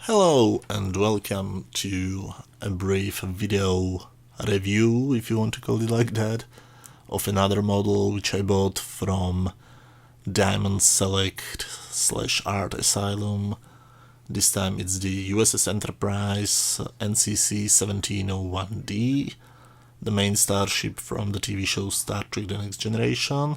Hello and welcome to a brief video review, if you want to call it like that, of another model which I bought from Diamond Select / Art Asylum. This time it's the USS Enterprise NCC 1701D, the main starship from the TV show Star Trek The Next Generation.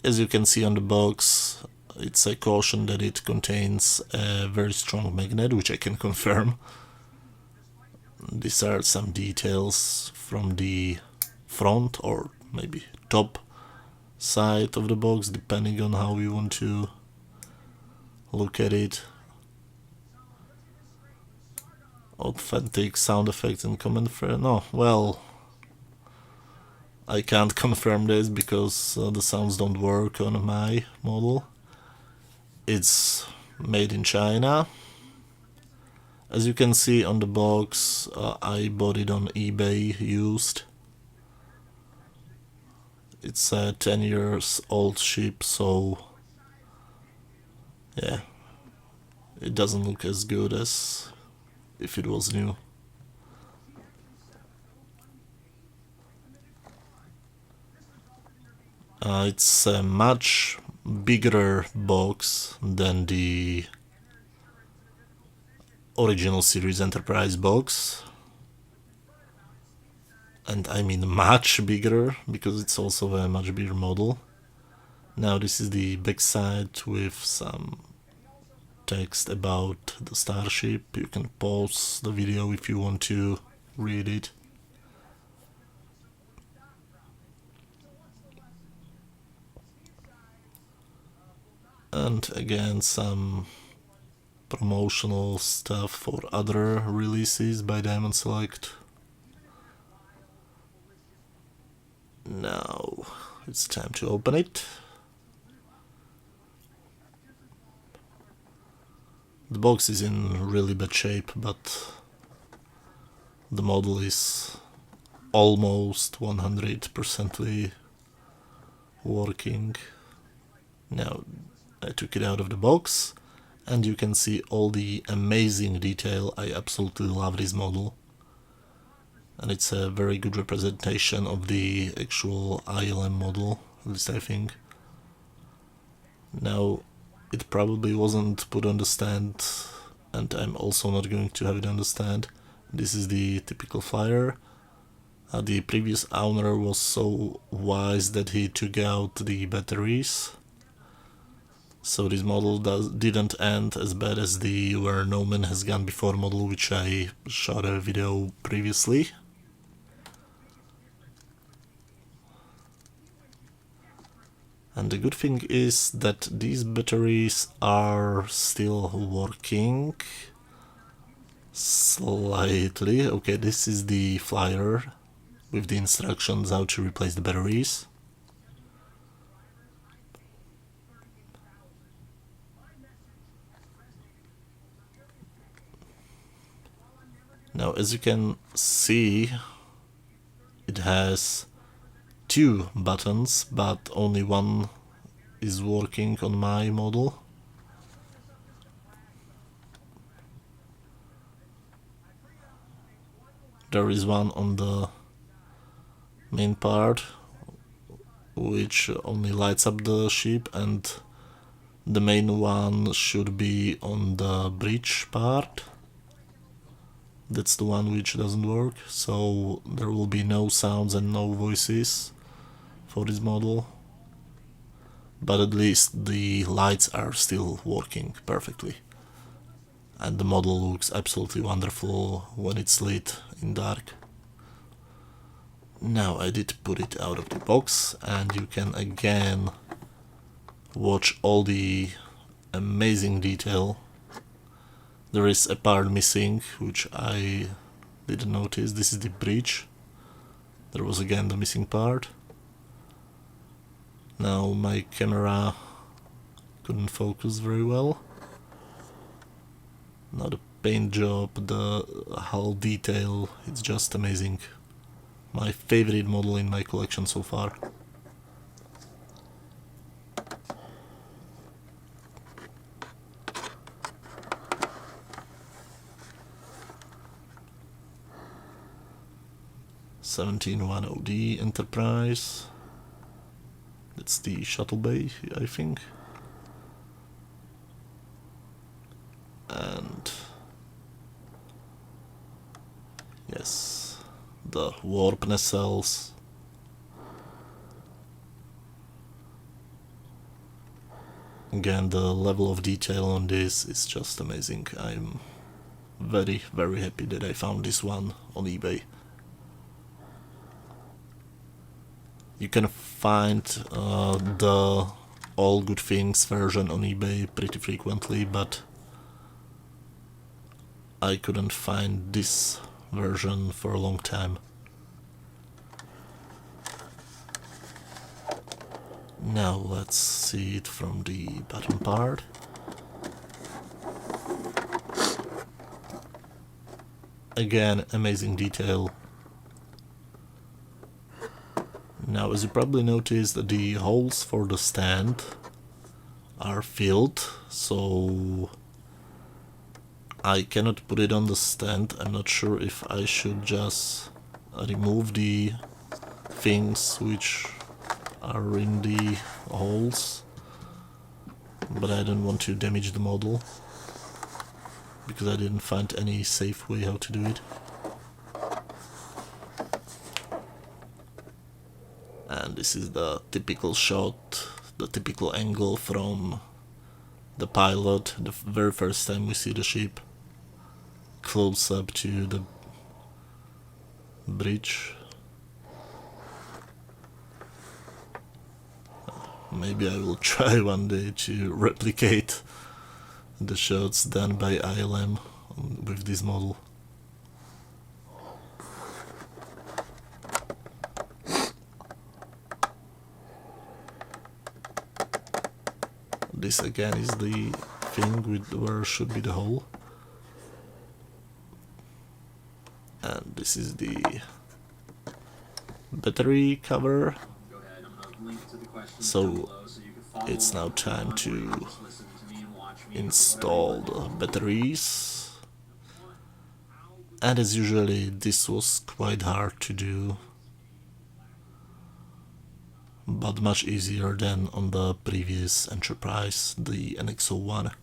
As you can see on the box, it's a caution that it contains a very strong magnet, which I can confirm. These are some details from the front or maybe top side of the box, depending on how you want to look at it. Authentic sound effects and comment frame. No, well, I can't confirm this because the sounds don't work on my model. It's made in China. As you can see on the box, I bought it on eBay used. It's a 10 years old ship, so yeah, it doesn't look as good as if it was new. It's a much bigger box than the original series Enterprise box, and I mean much bigger because it's also a much bigger model. Now this is the backside with some text about the starship. You can pause the video if you want to read it. And again, some promotional stuff for other releases by Diamond Select. Now it's time to open it. The box is in really bad shape, but the model is almost 100% working. Now I took it out of the box, and you can see all the amazing detail. I absolutely love this model, and it's a very good representation of the actual ILM model, at least I think. Now, it probably wasn't put on the stand, and I'm also not going to have it on the stand. This is the typical flyer. The previous owner was so wise that he took out the batteries, so this model didn't end as bad as the Where No Man Has Gone Before model, which I shot a video previously. And the good thing is that these batteries are still working slightly. Okay, this is the flyer with the instructions how to replace the batteries. Now, as you can see, it has two buttons, but only one is working on my model. There is one on the main part, which only lights up the ship, and the main one should be on the bridge part. That's the one which doesn't work, so there will be no sounds and no voices for this model. But at least the lights are still working perfectly. And the model looks absolutely wonderful when it's lit in dark. Now I did put it out of the box, and you can again watch all the amazing detail. There is a part missing, which I didn't notice. This is the bridge. There was again the missing part. Now my camera couldn't focus very well. Now the paint job, the hull detail, it's just amazing. My favorite model in my collection so far. 171OD Enterprise. That's the Shuttlebay, I think. And yes, the warp nacelles. Again, the level of detail on this is just amazing. I'm very, very happy that I found this one on eBay. You can find the All Good Things version on eBay pretty frequently, but I couldn't find this version for a long time. Now let's see it from the bottom part. Again, amazing detail. Now, as you probably noticed, the holes for the stand are filled, so I cannot put it on the stand. I'm not sure if I should just remove the things which are in the holes, but I don't want to damage the model because I didn't find any safe way how to do it. And this is the typical shot, the typical angle from the pilot, the very first time we see the ship, close up to the bridge. Maybe I will try one day to replicate the shots done by ILM with this model. This again is the thing with where should be the hole. And this is the battery cover. So it's now time to install the batteries. And as usually, this was quite hard to do, but much easier than on the previous Enterprise, the NX-01.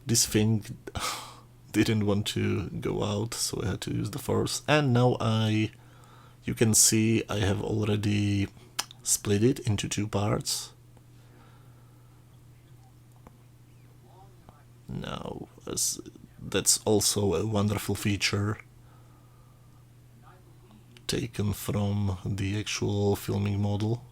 This thing didn't want to go out, so I had to use the force. And now you can see I have already split it into two parts. Now, that's also a wonderful feature taken from the actual filming model.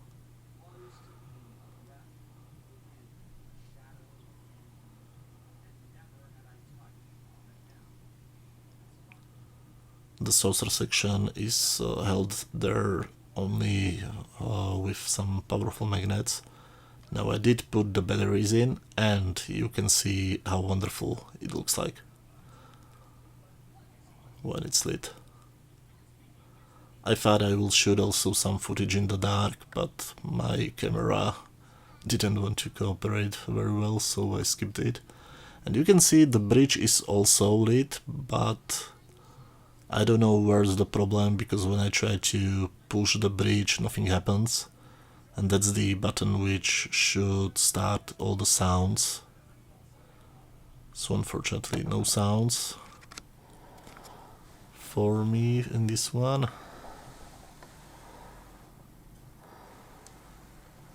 The saucer section is held there only with some powerful magnets. Now I did put the batteries in, and you can see how wonderful it looks like when it's lit. I thought I will shoot also some footage in the dark, but my camera didn't want to cooperate very well, so I skipped it. And you can see the bridge is also lit, but I don't know where's the problem, because when I try to push the bridge, nothing happens. And that's the button which should start all the sounds. So unfortunately, no sounds for me in this one.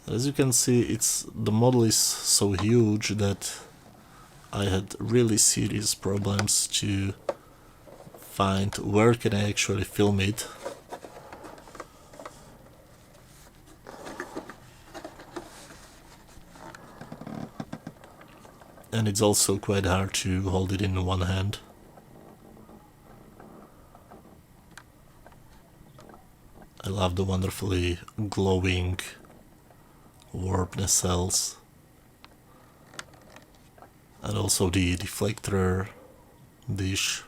As you can see, the model is so huge that I had really serious problems to find where can I actually film it. And it's also quite hard to hold it in one hand. I love the wonderfully glowing warp nacelles, and also the deflector dish.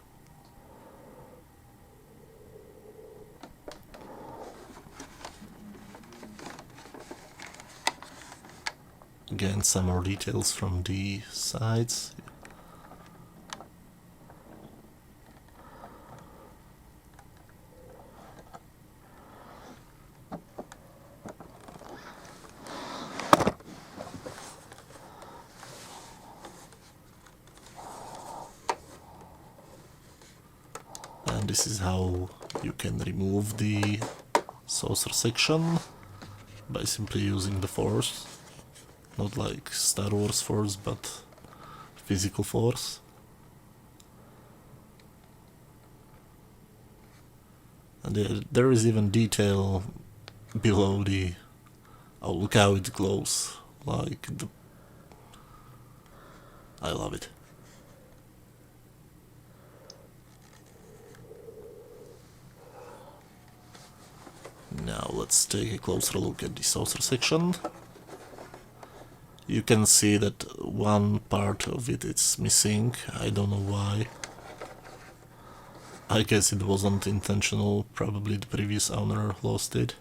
Again, some more details from the sides. and this is how you can remove the saucer section by simply using the force. Not like Star Wars force, but physical force. And there is even detail below the... Oh, look how it glows. Like the... I love it. Now let's take a closer look at the saucer section. You can see that one part of it is missing. I don't know why. I guess it wasn't intentional, probably the previous owner lost it.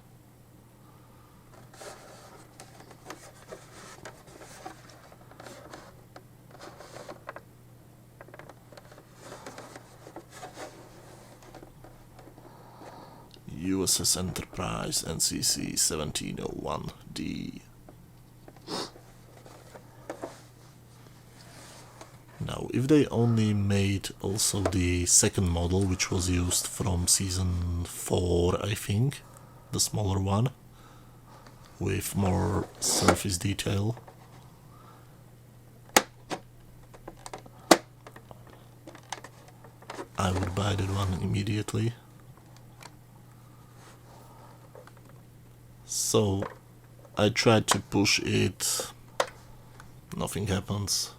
USS Enterprise NCC 1701D. Now, if they only made also the second model, which was used from season 4, I think, the smaller one, with more surface detail, I would buy that one immediately. So I tried to push it, nothing happens.